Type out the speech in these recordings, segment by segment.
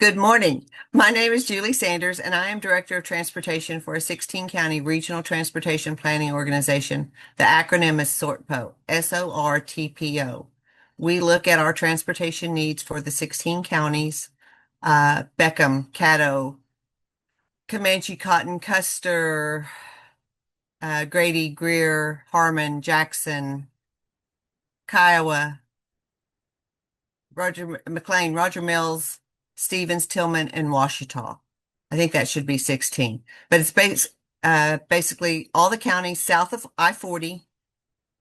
Good morning. My name is Julie Sanders, and I am Director of Transportation for a 16-county regional transportation planning organization. The acronym is SORTPO, SORTPO. We look at our transportation needs for the 16 counties, Beckham, Caddo, Comanche, Cotton, Custer, Grady, Greer, Harmon, Jackson, Kiowa, Roger McLean, Roger Mills, Stevens, Tillman, and Washita. I think that should be 16. But it's basically all the counties south of I-40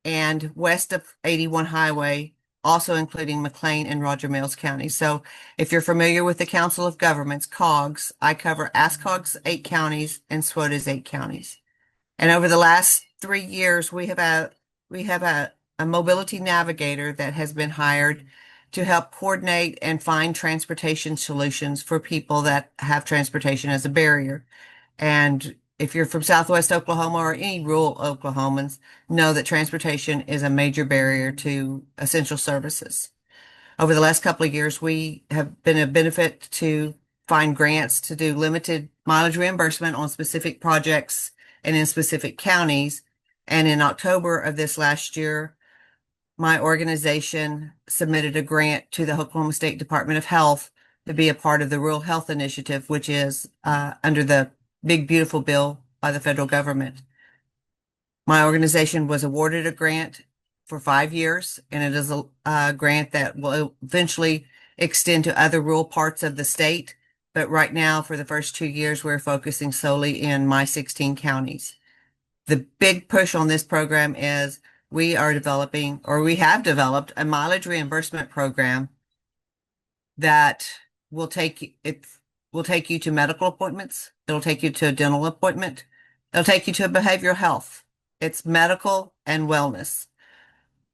and west of 81 Highway, also including McLean and Roger Mills County. So if you're familiar with the Council of Governments, COGS, I cover ASCOG's 8 counties and SWOTA's 8 counties. And over the last 3 years, we have a mobility navigator that has been hired to help coordinate and find transportation solutions for people that have transportation as a barrier. And if you're from Southwest Oklahoma or any rural Oklahomans, know that transportation is a major barrier to essential services. Over the last couple of years, we have been a benefit to find grants to do limited mileage reimbursement on specific projects and in specific counties. And in October of this last year, my organization submitted a grant to the Oklahoma State Department of Health to be a part of the Rural Health Initiative, which is under the Big Beautiful Bill by the federal government. My organization was awarded a grant for 5 years, and it is a grant that will eventually extend to other rural parts of the state. But right now, for the first 2 years, we're focusing solely in my 16 counties. The big push on this program is we are developing, or we have developed, a mileage reimbursement program that will take you to medical appointments. It'll take you to a dental appointment. It'll take you to behavioral health. It's medical and wellness.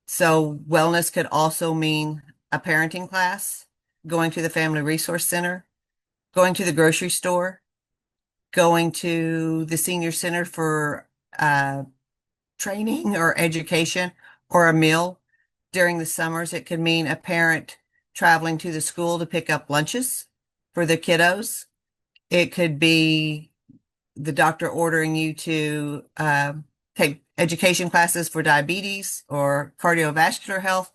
So wellness could also mean a parenting class, going to the Family Resource Center, going to the grocery store, going to the senior center for training or education or a meal. During the summers, it could mean a parent traveling to the school to pick up lunches for the kiddos. It could be the doctor ordering you to take education classes for diabetes or cardiovascular health.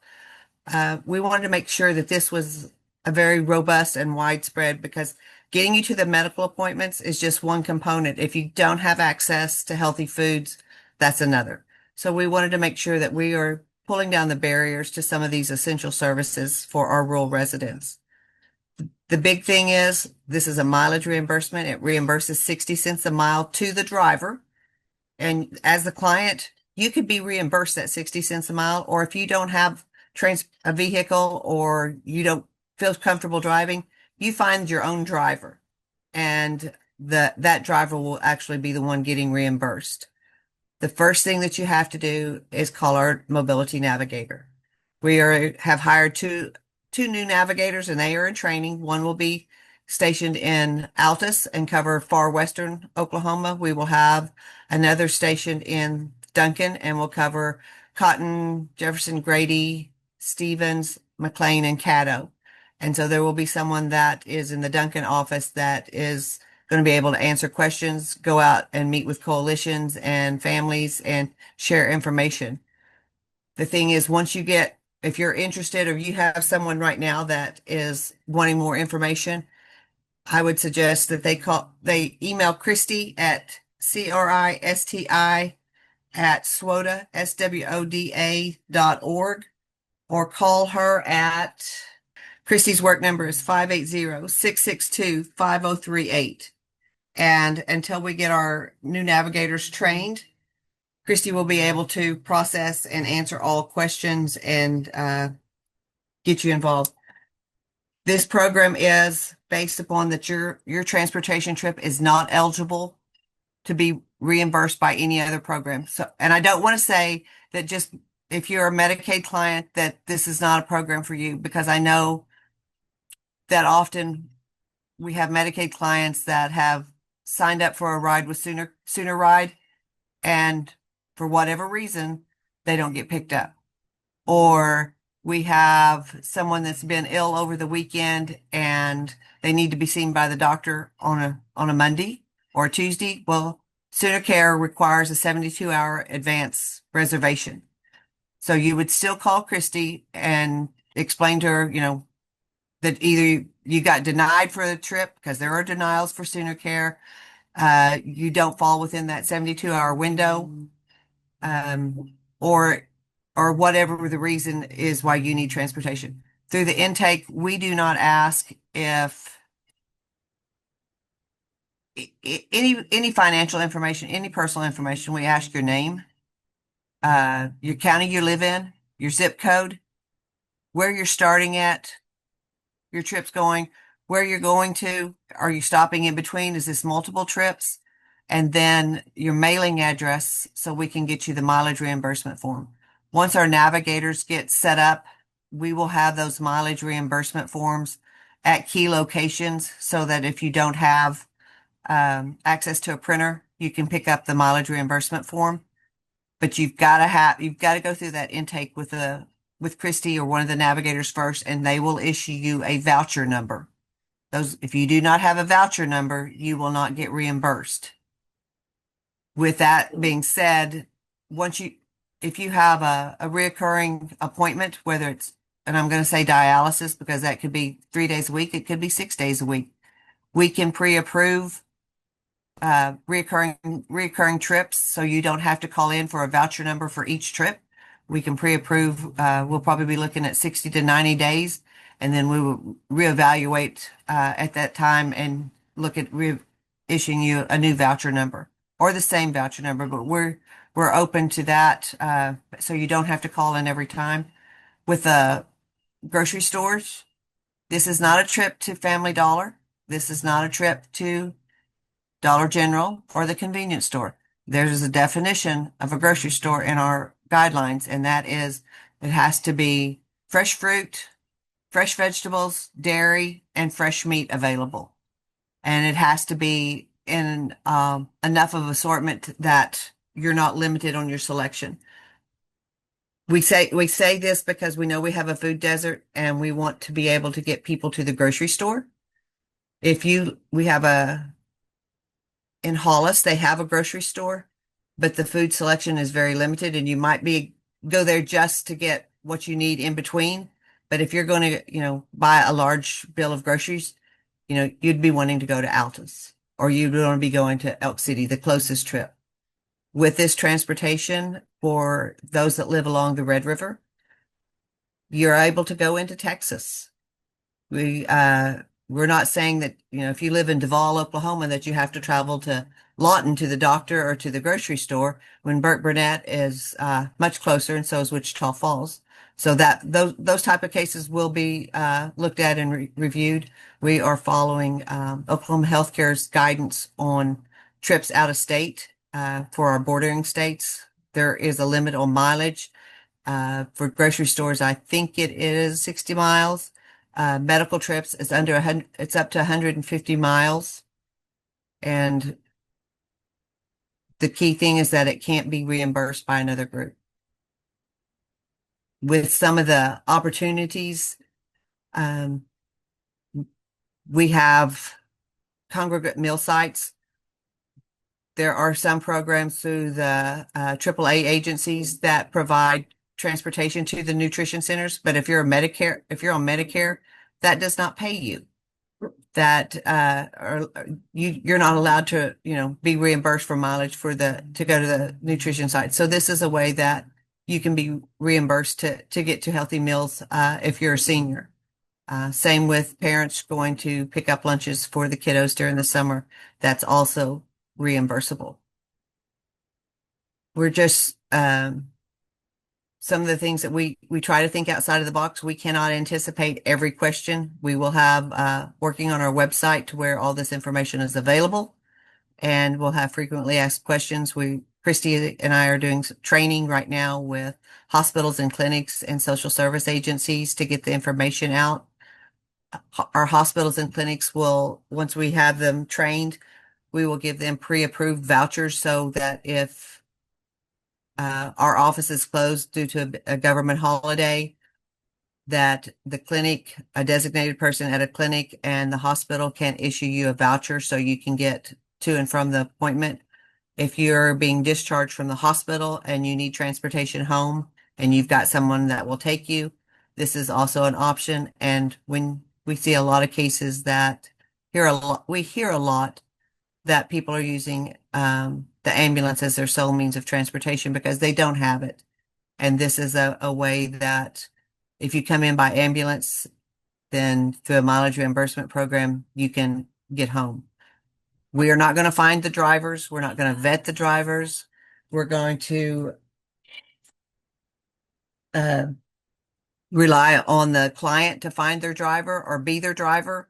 We wanted to make sure that this was a very robust and widespread, because getting you to the medical appointments is just one component. If you don't have access to healthy foods, that's another. So we wanted to make sure that we are pulling down the barriers to some of these essential services for our rural residents. The big thing is this is a mileage reimbursement. It reimburses 60 cents a mile to the driver. And as the client, you could be reimbursed that 60 cents a mile, or if you don't have a vehicle or you don't feel comfortable driving, you find your own driver, and that driver will actually be the one getting reimbursed. The first thing that you have to do is call our mobility navigator. Have hired two new navigators, and they are in training. One will be stationed in Altus and cover far western Oklahoma. We will have another stationed in Duncan and will cover Cotton, Jefferson, Grady, Stevens, McLean, and Caddo. And so there will be someone that is in the Duncan office that is going to be able to answer questions, go out and meet with coalitions and families and share information. The thing is, if you're interested or you have someone right now that is wanting more information, I would suggest that they email Christy at CRISTI at SWODA, SWODA.org, or call her at Christy's work number is 580-662-5038. And until we get our new navigators trained, Christy will be able to process and answer all questions and get you involved. This program is based upon that your transportation trip is not eligible to be reimbursed by any other program. So, and I don't want to say that just if you're a Medicaid client that this is not a program for you, because I know that often we have Medicaid clients that have signed up for a ride with Sooner Ride, and for whatever reason, they don't get picked up. Or we have someone that's been ill over the weekend and they need to be seen by the doctor on a Monday or a Tuesday. Well, Sooner Care requires a 72-hour advance reservation. So you would still call Christy and explain to her, that either you got denied for the trip because there are denials for Sooner Care, you don't fall within that 72-hour window, or whatever the reason is why you need transportation. Through the intake, we do not ask if any financial information, any personal information. We ask your name, your county you live in, your zip code, where you're starting at, your trip's going, where you're going to, are you stopping in between? Is this multiple trips? And then your mailing address so we can get you the mileage reimbursement form. Once our navigators get set up, we will have those mileage reimbursement forms at key locations so that if you don't have access to a printer, you can pick up the mileage reimbursement form. But you've got to go through that intake with Christy or one of the navigators first, and they will issue you a voucher number. If you do not have a voucher number, you will not get reimbursed. With that being said, if you have a reoccurring appointment, whether it's, and I'm going to say dialysis because that could be 3 days a week, it could be 6 days a week, we can pre-approve reoccurring trips, so you don't have to call in for a voucher number for each trip. We can pre-approve. We'll probably be looking at 60 to 90 days, and then we will reevaluate at that time and look at issuing you a new voucher number or the same voucher number. But we're open to that, so you don't have to call in every time. With grocery stores, this is not a trip to Family Dollar. This is not a trip to Dollar General or the convenience store. There's a definition of a grocery store in our guidelines, and that is it has to be fresh fruit, fresh vegetables, dairy, and fresh meat available. And it has to be in enough of assortment that you're not limited on your selection. We say this because we know we have a food desert and we want to be able to get people to the grocery store. We have in Hollis, they have a grocery store, but the food selection is very limited and you might go there just to get what you need in between. But if you're going to, buy a large bill of groceries, you'd be wanting to go to Altus or you'd want to be going to Elk City, the closest trip. With this transportation for those that live along the Red River, you're able to go into Texas. We're not saying that, if you live in Duvall, Oklahoma, that you have to travel to Lawton to the doctor or to the grocery store when Burke-Burnett is much closer, and so is Wichita Falls. So that those type of cases will be looked at and reviewed. We are following Oklahoma Healthcare's guidance on trips out of state for our bordering states. There is a limit on mileage. For grocery stores, I think it is 60 miles. Medical trips is under 100, it's up to 150 miles. And the key thing is that it can't be reimbursed by another group. With some of the opportunities, we have congregate meal sites. There are some programs through the AAA agencies that provide transportation to the nutrition centers, but if you're on Medicare, that does not pay you. That you're not allowed to, be reimbursed for mileage to go to the nutrition site. So this is a way that you can be reimbursed to get to healthy meals if you're a senior. Same with parents going to pick up lunches for the kiddos during the summer. That's also reimbursable. We're just some of the things that we try to think outside of the box. We cannot anticipate every question. We will have working on our website to where all this information is available, and we'll have frequently asked questions. Christy and I are doing training right now with hospitals and clinics and social service agencies to get the information out. Our hospitals and clinics once we have them trained, we will give them pre-approved vouchers so that if our office is closed due to a government holiday, that the clinic, a designated person at a clinic and the hospital can issue you a voucher so you can get to and from the appointment. If you're being discharged from the hospital and you need transportation home and you've got someone that will take you, this is also an option. And when we see a lot of cases that we hear a lot that people are using the ambulance as their sole means of transportation because they don't have it. And this is a way that if you come in by ambulance, then through a mileage reimbursement program, you can get home. We are not going to find the drivers. We're not going to vet the drivers. We're going to uh, rely on the client to find their driver or be their driver.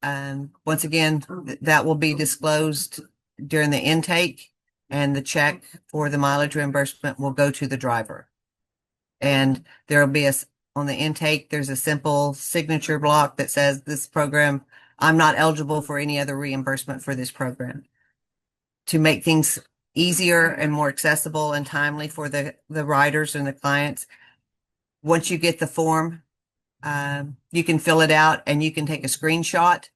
Once again, that will be disclosed during the intake, and the check for the mileage reimbursement will go to the driver. And there will be on the intake, there's a simple signature block that says this program, I'm not eligible for any other reimbursement for this program. To make things easier and more accessible and timely for the riders and the clients, once you get the form, you can fill it out and you can take a screenshot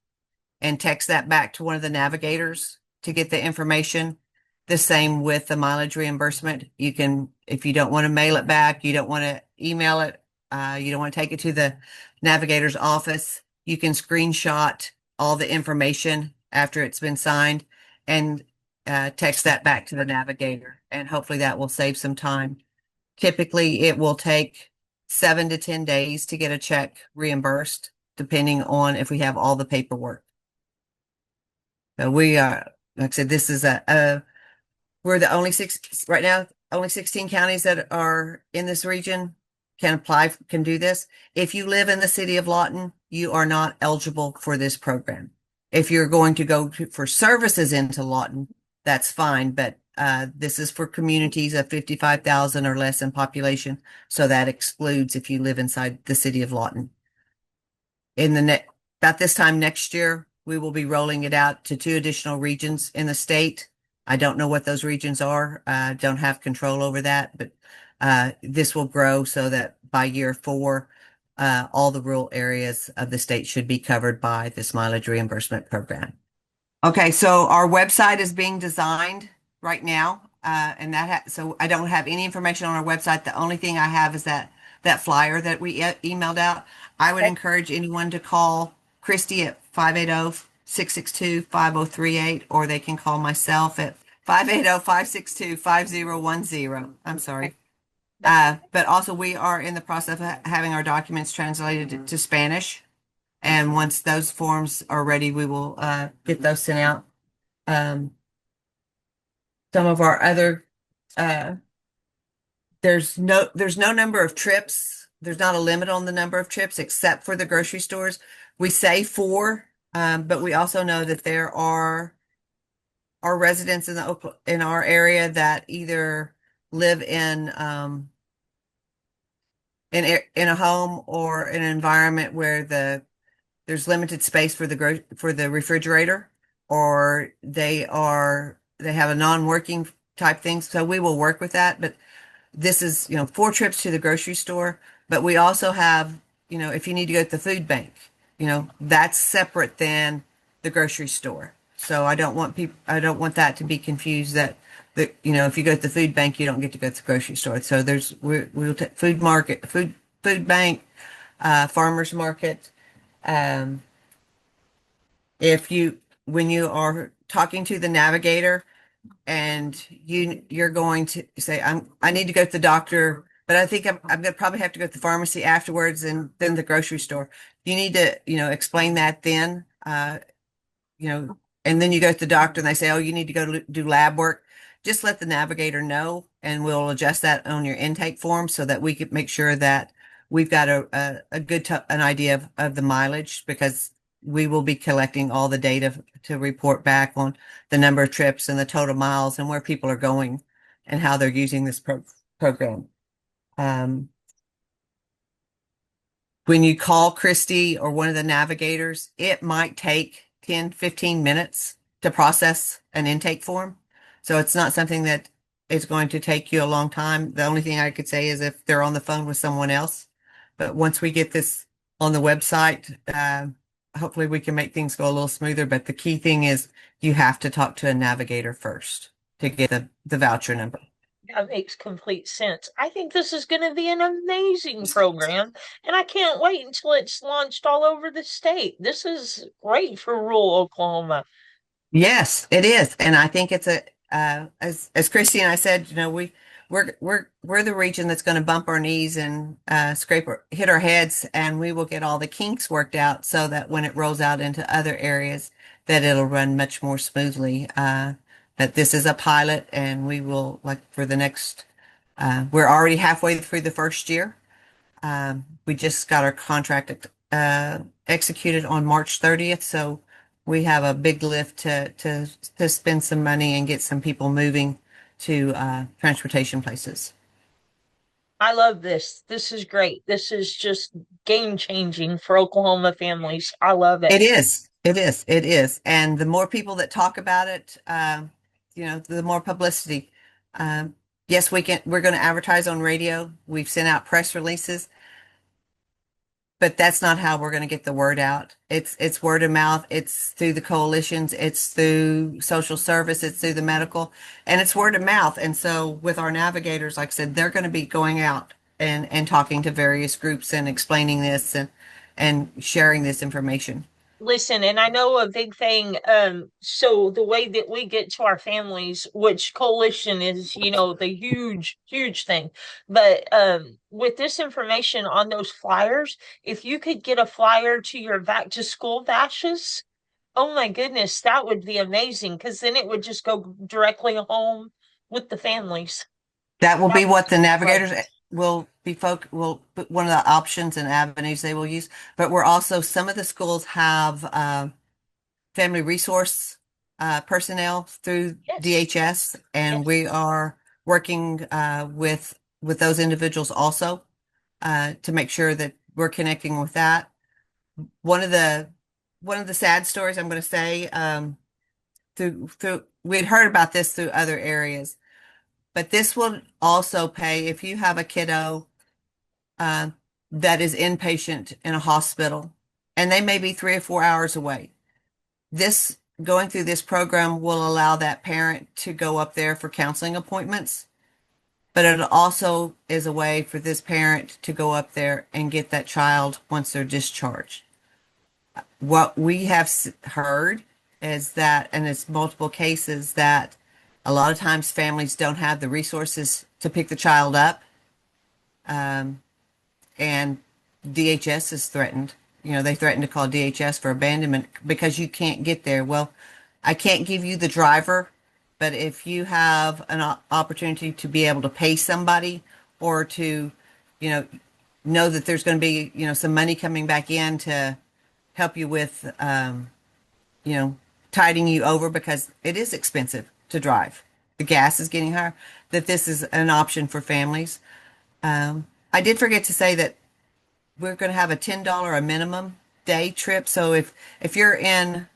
and text that back to one of the navigators to get the information. The same with the mileage reimbursement. You can, if you don't want to mail it back, you don't want to email it, you don't want to take it to the navigator's office, you can screenshot all the information after it's been signed and text that back to the navigator. And hopefully that will save some time. Typically, it will take 7 to 10 days to get a check reimbursed, depending on if we have all the paperwork. So we are, like I said, this is we're the only right now, only 16 counties that are in this region can apply, can do this. If you live in the city of Lawton, you are not eligible for this program. If you're going to go for services into Lawton, that's fine. But this is for communities of 55,000 or less in population. So that excludes if you live inside the city of Lawton. About this time next year, we will be rolling it out to 2 additional regions in the state. I don't know what those regions are. Don't have control over that, but this will grow so that by year 4, all the rural areas of the state should be covered by this mileage reimbursement program. Okay, so our website is being designed right now, and so I don't have any information on our website. The only thing I have is that flyer that we emailed out. I would encourage anyone to call Christy at 580-662-5038, or they can call myself at 580-562-5010. I'm sorry. But also we are in the process of having our documents translated to Spanish. And once those forms are ready, we will get those sent out. Some of our other, there's no number of trips. There's not a limit on the number of trips except for the grocery stores. We say 4, but we also know that there are residents in our area that either live in a home or an environment where there's limited space for the refrigerator, or they have a non-working type thing. So we will work with that. But this is, 4 trips to the grocery store. But we also have, if you need to go to the food bank, that's separate than the grocery store. So I don't want that to be confused that if you go to the food bank, you don't get to go to the grocery store. So we'll take food bank, farmers market. When you are talking to the navigator and you're going to say, I need to go to the doctor, but I think I'm going to probably have to go to the pharmacy afterwards and then the grocery store. You need to, explain that then, and then you go to the doctor and they say, oh, you need to go do lab work. Just let the navigator know and we'll adjust that on your intake form so that we can make sure that we've got an idea of the mileage, because we will be collecting all the data to report back on the number of trips and the total miles and where people are going and how they're using this program. When you call Christy or one of the navigators, it might take 10, 15 minutes to process an intake form. So it's not something that is going to take you a long time. The only thing I could say is if they're on the phone with someone else, But once we get this on the website, hopefully we can make things go a little smoother. But the key thing is you have to talk to a navigator first to get the voucher number. That makes complete sense. I think this is going to be an amazing program, and I can't wait until it's launched all over the state. This is great for rural Oklahoma. Yes, it is, and I think it's a as Christy and I said, we're the region that's going to bump our knees and hit our heads, and we will get all the kinks worked out so that when it rolls out into other areas, that it'll run much more smoothly. That this is a pilot, and we will like for the next. We're already halfway through the first year. We just got our contract executed on March 30th, so we have a big lift to spend some money and get some people moving to transportation places. I love this. This is great. This is just game changing for Oklahoma families. I love it. It is. It is. It is. And the more people that talk about it, the more publicity. Um, yes, we're going to advertise on radio. We've sent out press releases. But that's not how we're going to get the word out. It's word of mouth. It's through the coalitions. It's through social service. It's through the medical, and it's word of mouth. And so with our navigators, like I said, they're going to be going out and talking to various groups and explaining this and sharing this information. Listen, and I know a big thing, so the way that we get to our families, which coalition is, the huge thing. But with this information on those flyers, if you could get a flyer to your back to school bashes, oh my goodness, that would be amazing because then it would just go directly home with the families. That will That be would what the be great. navigators will one of the options and avenues they will use. But we're also some of the schools have family resource personnel through Yes, DHS, and yes. we are working with those individuals also to make sure that we're connecting with that. One of the one of the sad stories I'm going to say through we'd heard about this through other areas, but this will also pay if you have a kiddo uh, that is inpatient in a hospital, and they may be 3 or 4 hours away. This going through this program will allow that parent to go up there for counseling appointments, but it also is a way for this parent to go up there and get that child once they're discharged. What we have heard is that, and it's multiple cases, that a lot of times families don't have the resources to pick the child up, um, and DHS is threatened. They threaten to call DHS for abandonment because you can't get there. Well, I can't give you the driver, but if you have an opportunity to be able to pay somebody or to, you know that there's going to be, some money coming back in to help you with, you know, tiding you over because it is expensive to drive. The gas is getting higher, that this is an option for families. I did forget to say that we're going to have a $10 a minimum day trip. So if you're in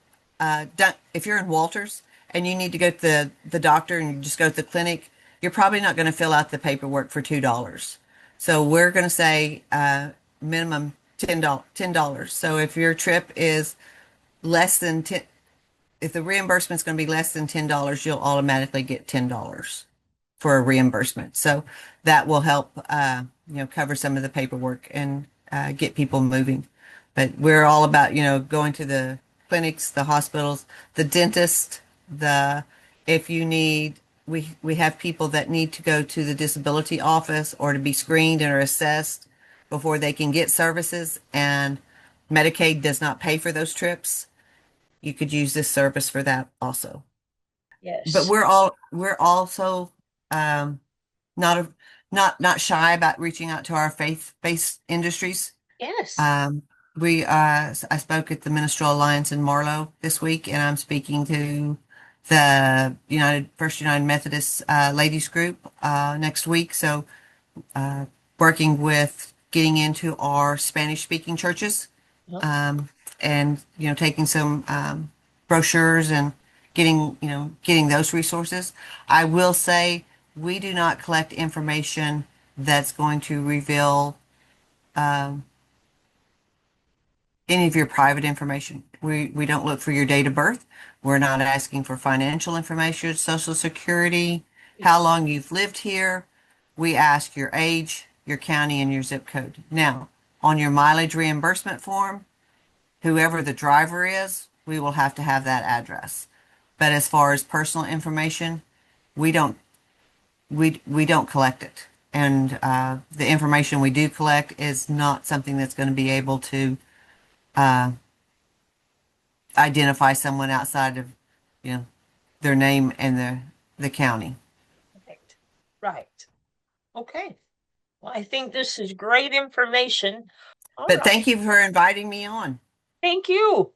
if you're in Walters and you need to go to the doctor and you just go to the clinic, you're probably not going to fill out the paperwork for $2. So we're going to say minimum $10. So if your trip is less than 10, if the reimbursement's going to be less than $10, you'll automatically get $10 for a reimbursement. So that will help, cover some of the paperwork and get people moving. But we're all about, going to the clinics, the hospitals, the dentist, if you need, we have people that need to go to the disability office or to be screened and or assessed before they can get services, and Medicaid does not pay for those trips. You could use this service for that also. But Yes. we're also um, not a, not shy about reaching out to our faith-based industries. Yes. Um, I spoke at the Minstrel Alliance in Marlow this week, and I'm speaking to the First United Methodist Ladies Group next week. So working with getting into our Spanish-speaking churches, Yep. um, and taking some brochures and getting those resources. I will say we do not collect information that's going to reveal um, any of your private information. We don't look for your date of birth. We're not asking for financial information, social security, how long you've lived here. We ask your age, your county, and your zip code. Now, on your mileage reimbursement form, whoever the driver is, we will have to have that address. But as far as personal information, we don't we don't collect it. And the information we do collect is not something that's going to be able to uh, identify someone outside of, you know, their name and the county. Right. Right. Okay. Well, I think this is great information. All But right. thank you for inviting me on. Thank you.